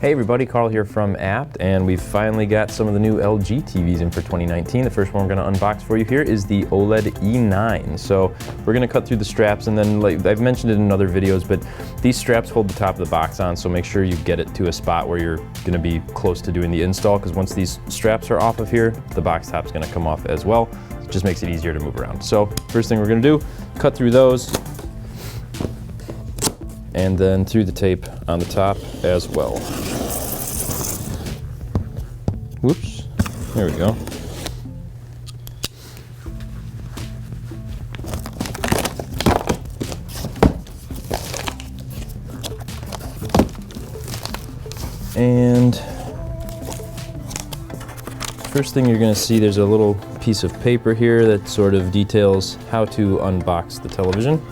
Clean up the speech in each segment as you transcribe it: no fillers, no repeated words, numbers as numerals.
Hey everybody, Carl here from Apt, and we've finally got some of the new LG TVs in for 2019. The first one we're going to unbox for you here is the OLED E9. So we're going to cut through the straps, and then, like I've mentioned it in other videos, but these straps hold the top of the box on, so make sure you get it to a spot where you're going to be close to doing the install, because once these straps are off of here, the box top's going to come off as well. It just makes it easier to move around. So first thing we're going to do, cut through those, and then through the tape on the top as well. Whoops, there we go. And first thing you're going to see, there's a little piece of paper here that sort of details how to unbox the television.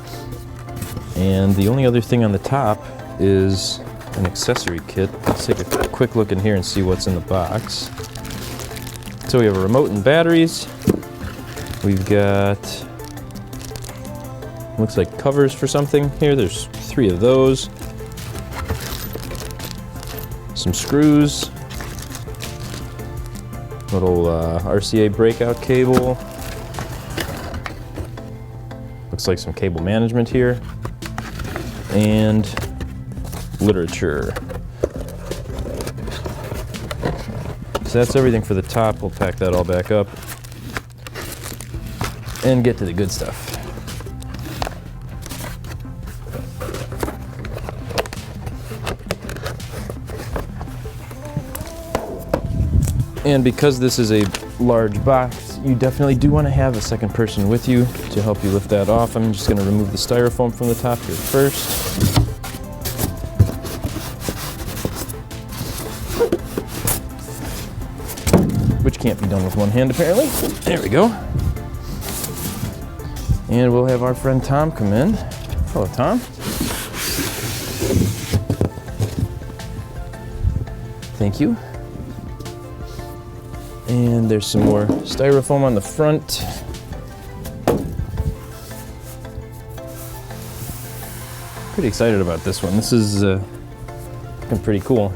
And the only other thing on the top is an accessory kit. Let's take a quick look in here and see what's in the box. So we have a remote and batteries. We've got, looks like covers for something here. There's 3 of those. Some screws. Little RCA breakout cable. Looks like some cable management here. And literature. So that's everything for the top. We'll pack that all back up and get to the good stuff. And because this is a large box, you definitely do want to have a second person with you to help you lift that off. I'm just going to remove the styrofoam from the top here first. Which can't be done with one hand, apparently. There we go. And we'll have our friend Tom come in. Hello, Tom. Thank you. And there's some more styrofoam on the front. Pretty excited about this one. This is looking pretty cool.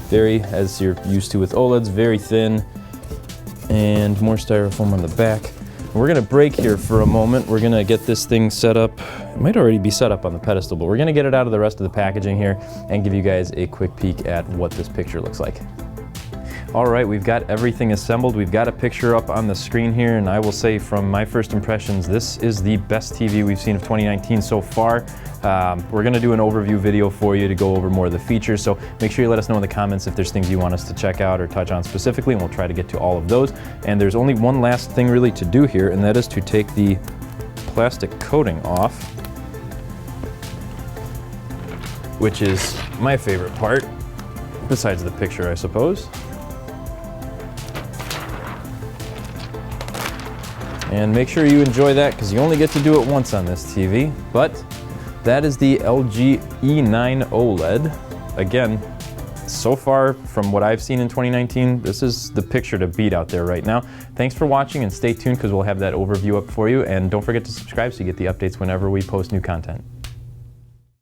Very, as you're used to with OLEDs, very thin, and more styrofoam on the back. And we're gonna break here for a moment. We're gonna get this thing set up. It might already be set up on the pedestal, but we're gonna get it out of the rest of the packaging here and give you guys a quick peek at what this picture looks like. All right, we've got everything assembled. We've got a picture up on the screen here, and I will say from my first impressions, this is the best TV we've seen of 2019 so far. We're gonna do an overview video for you to go over more of the features, so make sure you let us know in the comments if there's things you want us to check out or touch on specifically, and we'll try to get to all of those. And there's only one last thing really to do here, and that is to take the plastic coating off, which is my favorite part, besides the picture, I suppose. And make sure you enjoy that, because you only get to do it once on this TV. But that is the LG E9 OLED. Again, so far from what I've seen in 2019, this is the picture to beat out there right now. Thanks for watching, and stay tuned because we'll have that overview up for you. And don't forget to subscribe so you get the updates whenever we post new content.